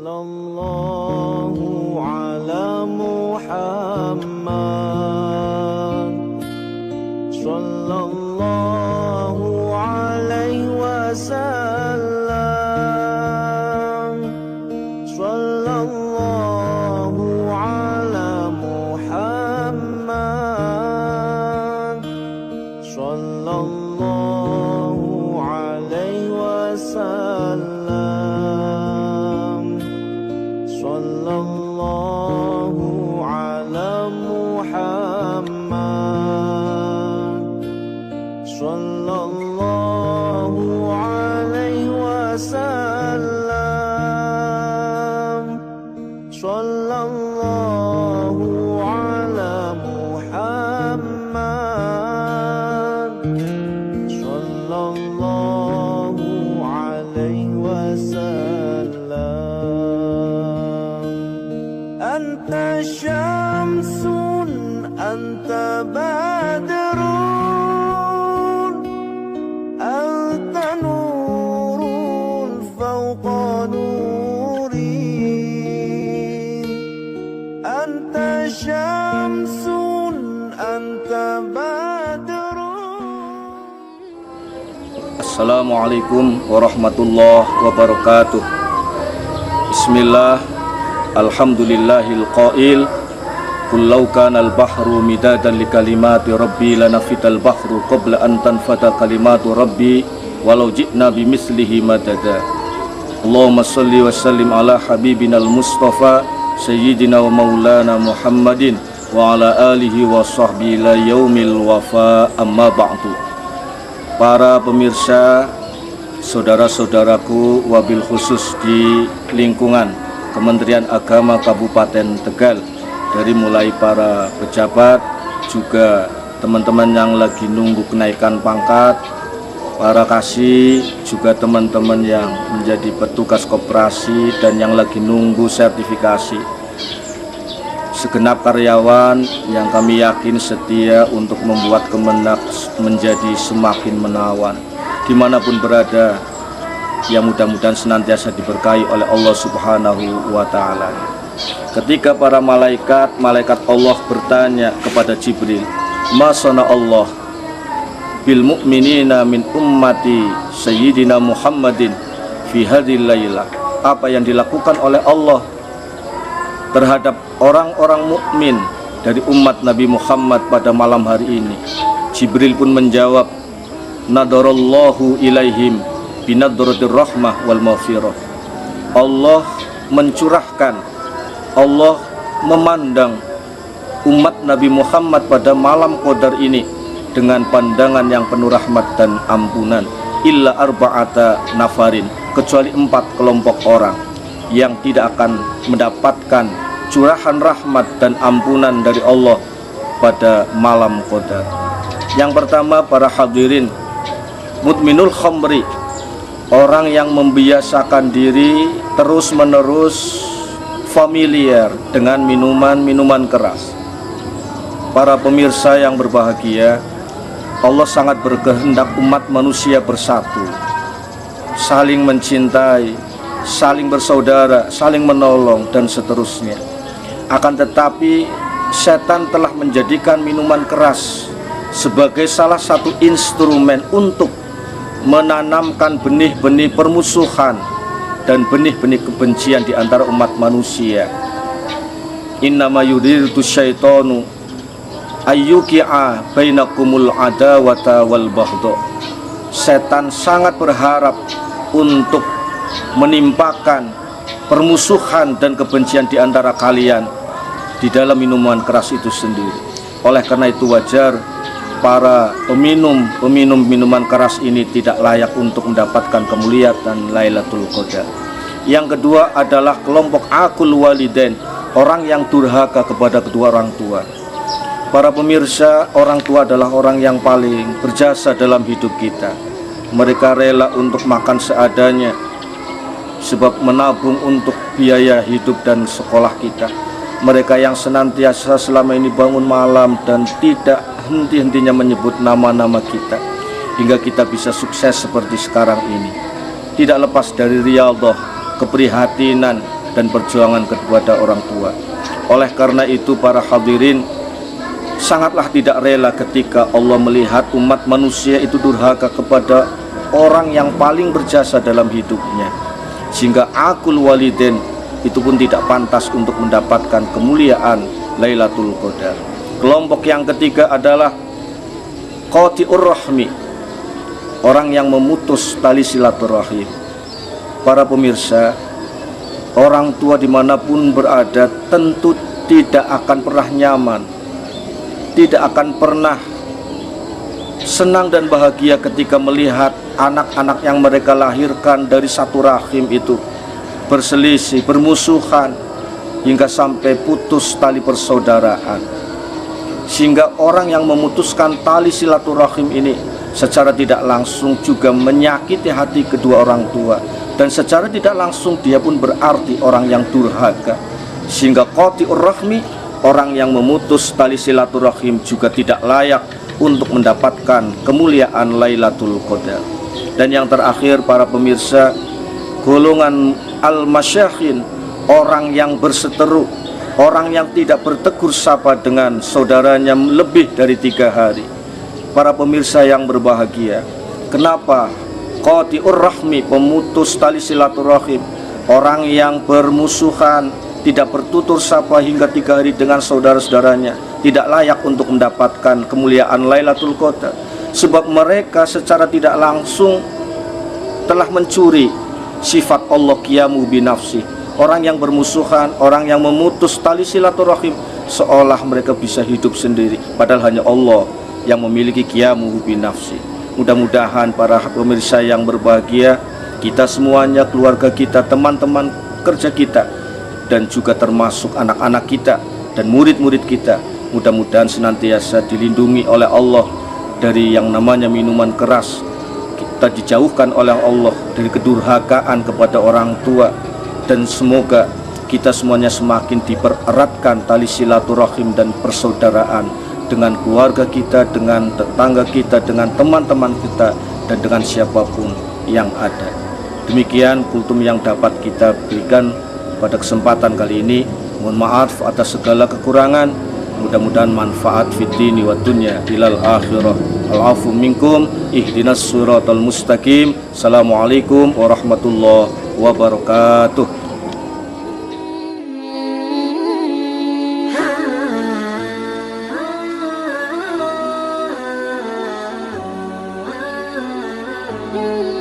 Sallallahu ala Muhammad, sallallahu alaihi wasallam, sallallahu ala Muhammad, sallallahu alaihi wasallam, sallallahu ala Muhammad, sallallahu alaihi wasallam, sallallahu ala Muhammad, sallallahu alaihi wasallam. Anta syamsun, anta badrun, anta nurun fawqa nuri. Anta syamsun, anta badrun. Assalamualaikum warahmatullahi wabarakatuh. Bismillah, alhamdulillahil qail, qul law kana al-bahru midadan li kalimati rabbi lanafital bahru qabla an tanfada kalimatu rabbi walau ji'na bimislihi madada. Allahumma salli wa sallim ala habibinal mustafa sayyidina wa maulana Muhammadin wa ala alihi wa sahbihi ila yaumil wafa, amma ba'du. Para pemirsa, saudara-saudaraku, wabil khusus di lingkungan Kementerian Agama Kabupaten Tegal, dari mulai para pejabat, juga teman-teman yang lagi nunggu kenaikan pangkat, para kasih, juga teman-teman yang menjadi petugas koperasi dan yang lagi nunggu sertifikasi, segenap karyawan yang kami yakin setia untuk membuat Kemenak menjadi semakin menawan dimanapun berada, yang mudah-mudahan senantiasa diberkahi oleh Allah Subhanahu wa Ta'ala. Ketika para malaikat Allah bertanya kepada Jibril, ma sana Allah bil mu'minina min ummati sayyidina Muhammadin fi hadhil lailah, apa yang dilakukan oleh Allah terhadap orang-orang mukmin dari umat Nabi Muhammad pada malam hari ini? Jibril pun menjawab, nadarallahu ilaihim binadratir rahmah wal maghfirah. Allah mencurahkan, Allah memandang umat Nabi Muhammad pada malam qadar ini dengan pandangan yang penuh rahmat dan ampunan. Illa arba'ata nafarin, kecuali 4 kelompok orang yang tidak akan mendapatkan curahan rahmat dan ampunan dari Allah pada malam qadar. Yang pertama, para hadirin, mudminul khamri, orang yang membiasakan diri terus-menerus familiar dengan minuman-minuman keras. Para pemirsa yang berbahagia, Allah sangat berkehendak umat manusia bersatu, saling mencintai, saling bersaudara, saling menolong, dan seterusnya. Akan tetapi setan telah menjadikan minuman keras sebagai salah satu instrumen untuk menanamkan benih-benih permusuhan dan benih-benih kebencian di antara umat manusia. Innama yuridu syaitanu ayyuki'a bainakumul adawata wal baghdha. Setan sangat berharap untuk menimpakan permusuhan dan kebencian di antara kalian di dalam minuman keras itu sendiri. Oleh karena itu wajar para peminum minuman keras ini tidak layak untuk mendapatkan kemuliaan Lailatul Qadar. Yang kedua adalah kelompok akul walidain, orang yang durhaka kepada kedua orang tua. Para pemirsa, orang tua adalah orang yang paling berjasa dalam hidup kita. Mereka rela untuk makan seadanya, sebab menabung untuk biaya hidup dan sekolah kita. Mereka yang senantiasa selama ini bangun malam dan tidak henti-hentinya menyebut nama-nama kita, hingga kita bisa sukses seperti sekarang ini. Tidak lepas dari riyadhah, keprihatinan dan perjuangan kepada orang tua. Oleh karena itu para hadirin, sangatlah tidak rela ketika Allah melihat umat manusia itu durhaka kepada orang yang paling berjasa dalam hidupnya, sehingga akul waliden itu pun tidak pantas untuk mendapatkan kemuliaan Lailatul Qadar. Kelompok yang ketiga adalah qati'ur rahmi, orang yang memutus tali silaturahim. Para pemirsa, orang tua dimanapun berada tentu tidak akan pernah nyaman, tidak akan pernah senang dan bahagia ketika melihat anak-anak yang mereka lahirkan dari satu rahim itu berselisih, bermusuhan, hingga sampai putus tali persaudaraan. Sehingga orang yang memutuskan tali silaturahim ini secara tidak langsung juga menyakiti hati kedua orang tua, dan secara tidak langsung dia pun berarti orang yang durhaka. Sehingga qati'ur rahmi, orang yang memutus tali silaturahim, juga tidak layak untuk mendapatkan kemuliaan Lailatul Qadar. Dan yang terakhir para pemirsa, golongan al-masyakhin, orang yang berseteru, orang yang tidak bertegur sapa dengan saudaranya lebih dari 3 hari. Para pemirsa yang berbahagia, kenapa qati'ur rahmi, pemutus tali silaturahim, orang yang bermusuhan, tidak bertutur sapa hingga 3 hari dengan saudara-saudaranya, tidak layak untuk mendapatkan kemuliaan Lailatul Qadar? Sebab mereka secara tidak langsung telah mencuri sifat Allah qiyamu binafsi. Orang yang bermusuhan, orang yang memutus tali silaturahim, seolah mereka bisa hidup sendiri, padahal hanya Allah yang memiliki qiyamu binafsi. Mudah-mudahan para pemirsa yang berbahagia, kita semuanya, keluarga kita, teman-teman kerja kita, dan juga termasuk anak-anak kita dan murid-murid kita, mudah-mudahan senantiasa dilindungi oleh Allah dari yang namanya minuman keras. Kita dijauhkan oleh Allah dari kedurhakaan kepada orang tua, dan semoga kita semuanya semakin dipereratkan tali silaturahim dan persaudaraan dengan keluarga kita, dengan tetangga kita, dengan teman-teman kita, dan dengan siapapun yang ada. Demikian kultum yang dapat kita berikan pada kesempatan kali ini. Mohon maaf atas segala kekurangan. Mudah-mudahan manfaat fid dini wa dunya ilal akhirah. Al-afu minkum, ihdinas siratal mustaqim. Assalamualaikum warahmatullahi wabarakatuh. Thank you.